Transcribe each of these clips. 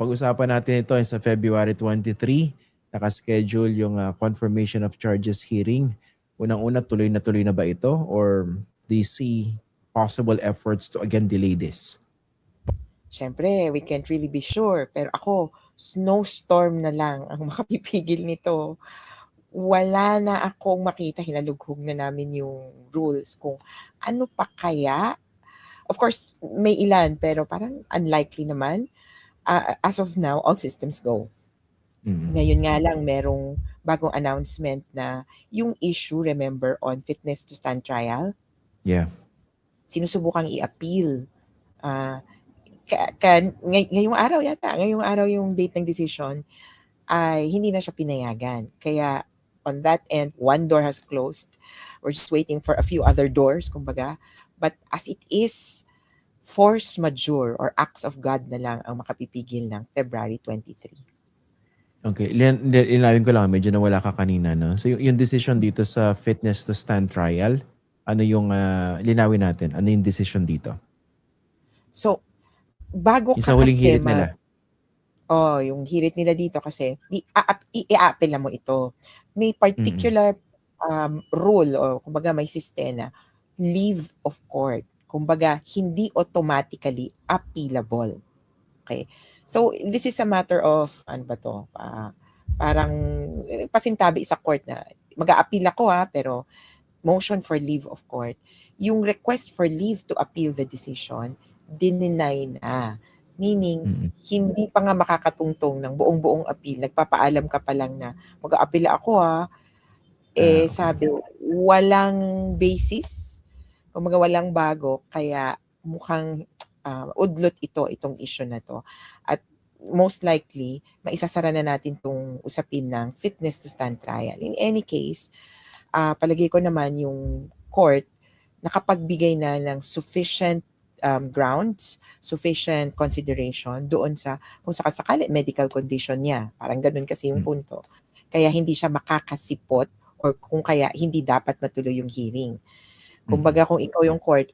Pag-usapan natin ito sa February 23. Nakaschedule yung confirmation of charges hearing. Unang-una, tuloy na ba ito? Or do you see possible efforts to again delay this? Siyempre, we can't really be sure. Pero ako, snowstorm na lang ang makapipigil nito. Wala na akong makita, hinalughog na namin yung rules kung ano pa kaya. Of course, may ilan, pero parang unlikely naman. As of now, all systems go. Ngayon nga lang, merong bagong announcement na yung issue, remember, on fitness to stand trial, Yeah. sinusubukang i-appeal. Ngayong araw yung date ng decision, ay hindi na siya pinayagan. Kaya on that end, one door has closed. We're just waiting for a few other doors, kumbaga. But as it is, force majeure or acts of God na lang ang makapipigil ng February 23. Okay, linawin ko lang, medyo nawala ka kanina, no? So yung decision dito sa fitness to stand trial, ano yung linawin natin? Ano yung decision dito? So, bago yung ka sa huling kasi hirit nila. yung hirit nila dito kasi i-appel mo ito. May particular rule o kumbaga may sistema, leave of court. Kumbaga, hindi automatically appealable. Okay? So, this is a matter of, ano ba to? Parang pasintabi sa court na mag-a-appeal ako pero motion for leave of court. Yung request for leave to appeal the decision, dininay na. Meaning, hindi pa nga makakatungtong ng buong appeal. Nagpapaalam ka pa lang na mag-a-appeal ako Okay. Sabi, walang basis, kumaga walang bago, kaya mukhang udlot itong issue na to. At most likely, maisasara na natin itong usapin ng fitness to stand trial. In any case, palagay ko naman yung court nakapagbigay na ng sufficient grounds, sufficient consideration doon sa kung sakasakali medical condition niya. Parang ganun kasi yung punto. Kaya hindi siya makakasipot or kung kaya hindi dapat matuloy yung hearing. Kumbaga kung ikaw yung court,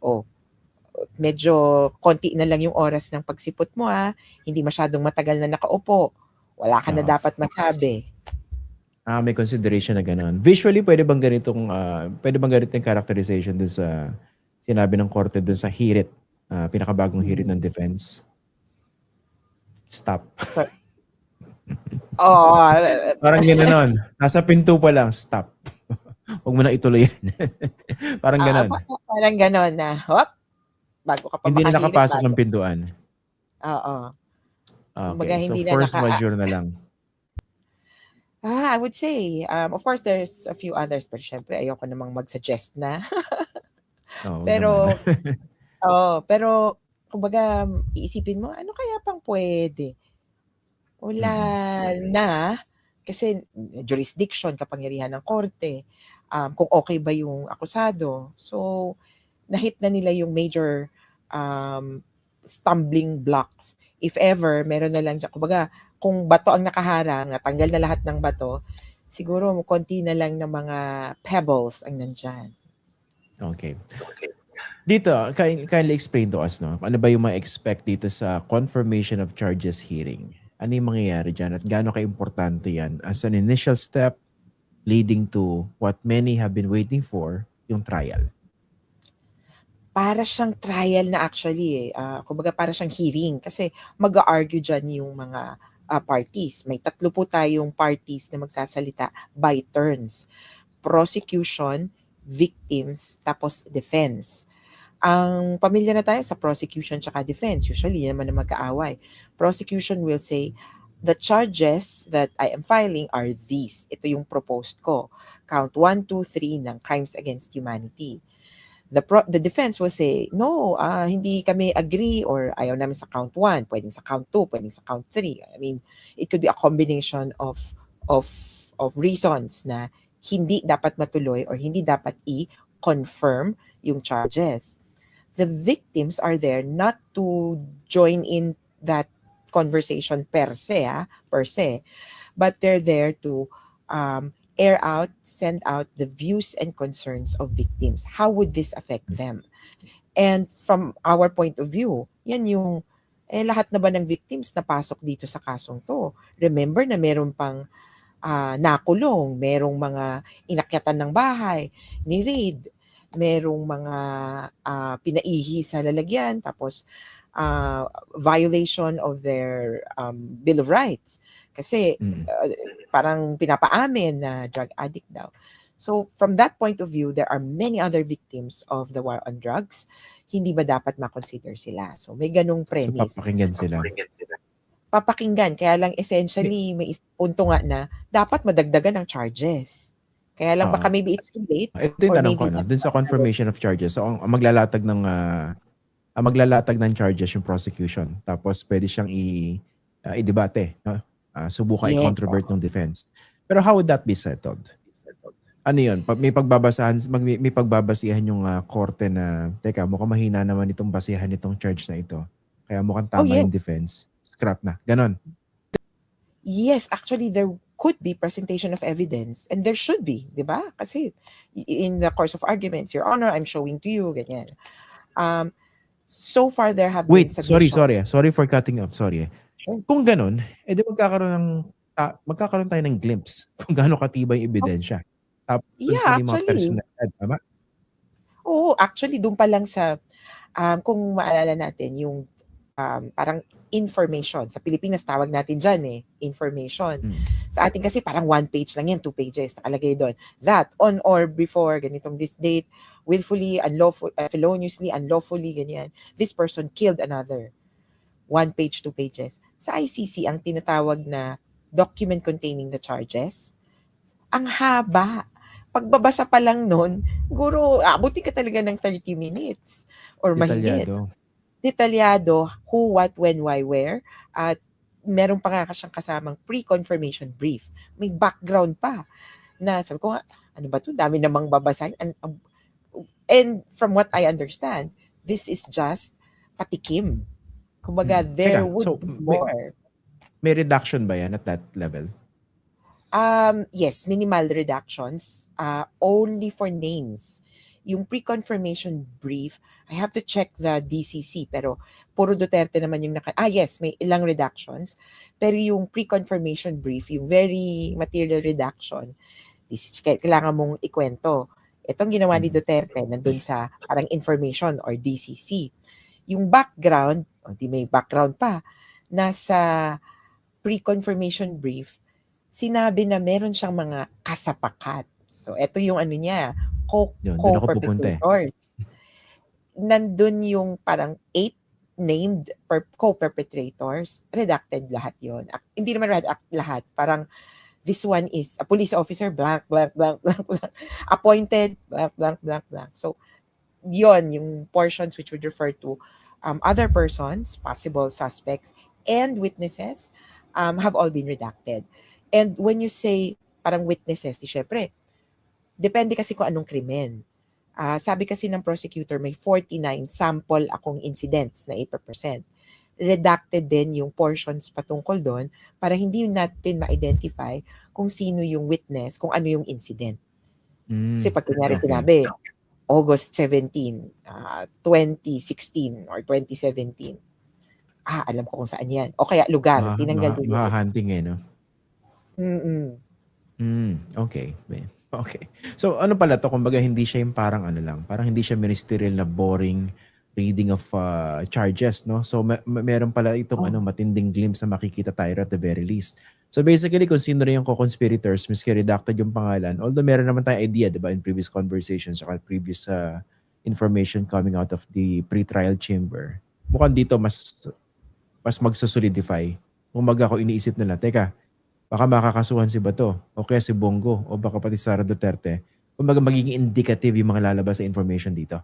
medyo konti na lang yung oras ng pagsipot mo hindi masyadong matagal na nakaupo. Wala ka na dapat masabi. May consideration na gano'n. Visually, pwede bang ganitong characterization dun sa sinabi ng korte dun sa hirit, pinakabagong hirit ng defense? Stop. Parang gano'n. Nasa pinto pa lang, stop. Huwag mo na ituloy yan. Parang gano'n. Parang gano'n na, hop, bago ka pa hindi na makahirit. nakapasok ng pintuan. Oo. Okay, so force majeure na lang. I would say, of course, there's a few others, pero syempre, ayoko namang mag-suggest na. Pero, kumbaga, iisipin mo, ano kaya pang pwede? Wala na, kasi jurisdiction, kapangyarihan ng korte, kung okay ba yung akusado. So, nahit na nila yung major stumbling blocks. If ever, meron na lang dyan, kumbaga, kung bato ang nakaharang, natanggal na lahat ng bato, siguro konti na lang ng mga pebbles ang nandyan. Okay. Dito, kindly explain to us, no? Ano ba yung ma-expect dito sa confirmation of charges hearing? Ano yung mangyayari dyan at gaano ka-importante yan as an initial step leading to what many have been waiting for, yung trial? Para siyang trial na actually kumbaga para siyang hearing kasi mag-a-argue dyan yung mga parties. May 3 po tayong parties na magsasalita by turns. Prosecution, victims, tapos defense. Ang pamilya na tayo sa prosecution tsaka defense. Usually, yan naman na magkaaway. Prosecution will say, the charges that I am filing are these. Ito yung proposed ko. Count 1, 2, 3 ng crimes against humanity. The defense will say, no, hindi kami agree or ayaw namin sa count 1, pwedeng sa count 2, pwedeng sa count 3. I mean, it could be a combination of reasons na hindi dapat matuloy or hindi dapat i-confirm yung charges. The victims are there not to join in that conversation per se, but they're there to air out, send out the views and concerns of victims. How would this affect them? And from our point of view, yan yung lahat na ba ng victims napasok dito sa kasong 'to? Remember na meron pang, nakulong, merong mga inakyatan ng bahay, ni-raid, merong mga, pinaihi sa lalagyan, tapos, violation of their, Bill of Rights. Kasi, Mm. parang pinapaamin na drug addict daw. So, from that point of view, there are many other victims of the war on drugs. Hindi ba dapat ma-consider sila? So, may ganong So premise. papakinggan sila. Papakinggan, kaya lang May essentially may punto nga na dapat madagdagan ng charges. Kaya lang baka oo. maybe it's too late Ito yung or tanong ko maybe dun sa confirmation of charges. So ang maglalatag ng charges yung prosecution. Tapos pwede siyang i-debate, no? Subukan yes. i-controvert ng defense. Pero how would that be settled? Ano yun? May pagbabasihan yung korte na, teka, mukhang mahina naman itong basihan itong charge na ito. Kaya mukhang Oh, tama yung yes. defense. Scrap na. Ganon. Yes, actually there could be presentation of evidence and there should be, 'di ba? Kasi in the course of arguments, Your Honor, I'm showing to you, ganyan. So far there have been Wait, sorry. submissions. Sorry for cutting up. Sorry. Sure. Kung ganon, edi magkakaroon tayo ng glimpse kung gaano katibay yung ebidensya. Tapos kung Yeah, sino yung mga actually. personalidad, tama? Oo, actually doon pa lang sa kung maalala natin yung parang information. Sa Pilipinas tawag natin diyan information. Mm. Sa atin kasi parang 1 page lang yan, 2 pages nakalagay doon. That on or before ganitong this date, willfully, feloniously, unlawfully, ganyan. This person killed another. 1 page, 2 pages. Sa ICC, ang tinatawag na document containing the charges, ang haba. Pagbabasa pa lang nun, siguro, abutin ka talaga ng 30 minutes or mahigit. Detalyado. Detalyado, who, what, when, why, where. At meron pa nga siyang kasamang pre-confirmation brief. May background pa. Na sabi ko, ano ba to? Dami namang babasahin. And from what I understand, this is just patikim. Kumbaga, there Teka, would so be more. may reduction ba yan at that level? Yes, minimal reductions, only for names. Yung pre-confirmation brief, I have to check the DCC, pero puro Duterte naman yung yes, may ilang reductions. Pero yung pre-confirmation brief, yung very material reduction, kailangan mong ikwento. Itong ginawa ni Duterte, nandun sa parang information or DCC. Yung background, di may background pa, nasa pre-confirmation brief, sinabi na meron siyang mga kasapakat. So, ito yung ano niya, Yun, doon ako pupunta co-perpetrators. Nandun yung parang 8 named co-perpetrators. Redacted lahat yon. Hindi naman lahat. Parang this one is a police officer, blank, blank, blank, blank, blank. Appointed, blank, blank, blank, blank. So, yon yung portions which would refer to other persons, possible suspects, and witnesses have all been redacted. And when you say parang witnesses, syempre, depende kasi kung anong krimen. Sabi kasi ng prosecutor, may 49 sample akong incidents na 8%. Redacted din yung portions patungkol doon para hindi natin ma-identify kung sino yung witness, kung ano yung incident. Kasi pag kunyari sinabi, August 17, 2016 or 2017, alam ko kung saan yan. O kaya lugar, tinanggal din yun. Hunting no? Okay. Okay. So ano pala to, kumbaga hindi siya yung parang ano lang, parang hindi siya ministerial na boring reading of charges, no? So meron pala itong matinding glimpse na makikita tayo at the very least. So basically kung sino rin yung co-conspirators, miski redacted yung pangalan, although meron naman tayong idea, diba, in previous conversations at previous information coming out of the pre-trial chamber, mukhang dito mas magsusolidify. Kumbaga ako iniisip nila, teka, baka makakasuhan si Bato o kaya si Bongo o baka pati Sara Duterte. Kumbaga magiging indicative yung mga lalabas sa information dito.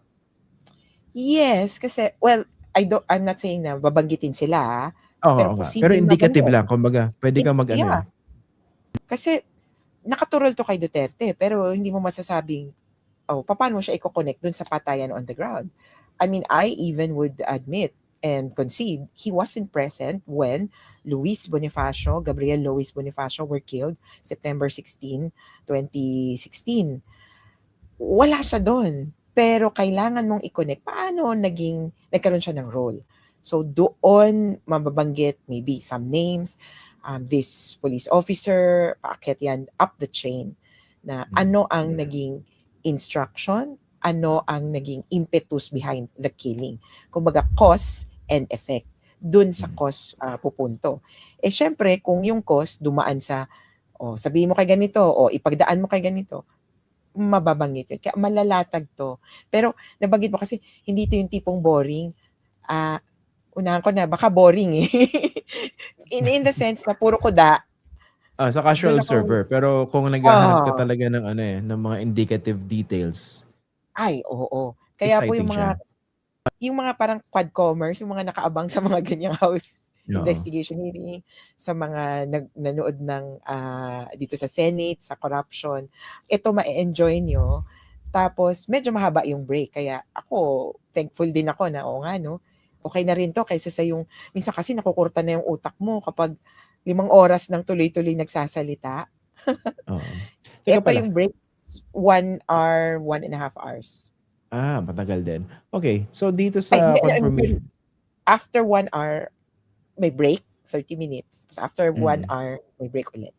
Yes, kasi well, I'm not saying na babanggitin sila, pero Pero indicative lang, kumbaga pwede kang yeah. Kasi nakaturol to kay Duterte pero hindi mo masasabing paano mo siya i-connect dun sa patayan on the ground. I mean, I even would admit and concede he wasn't present when Gabriel Luis Bonifacio were killed September 16, 2016. Wala siya doon. Pero kailangan mong i-connect paano nagkaroon siya ng role. So doon mababanggit maybe some names, this police officer, paakyat yan up the chain na ano ang naging instruction, ano ang naging impetus behind the killing. Kumbaga cause and effect. Dun sa cause pupunto. Eh syempre kung yung cause dumaan sa sabihin mo kay ganito o ipagdaan mo kay ganito, mababanggit yun. Kaya malalatag to. Pero nabanggit mo kasi hindi to yung tipong boring. Unahan ko na, baka boring eh. in the sense na puro kuda. Sa casual Doon ako, observer. Pero kung naghahanap ka talaga ng ng mga indicative details, ay, oo. Kaya po exciting siya. yung mga parang quadcomers, yung mga nakaabang sa mga ganyang house Oo. investigation hearing, sa mga nanood ng dito sa Senate, sa corruption, ito ma-enjoy nyo. Tapos medyo mahaba yung break. Kaya ako, thankful din ako na nga no, okay na rin to kaysa sa yung, minsan kasi nakukurta na yung utak mo kapag 5 oras nang tuloy-tuloy nagsasalita. Oo. Teka Ito pala. yung break, 1 hour, 1.5 hours. Matagal din. Okay, so dito Ay, sa hindi, I'm sorry. confirmation. After 1 hour, may break, 30 minutes. Tapos after 1 hour, may break ulit.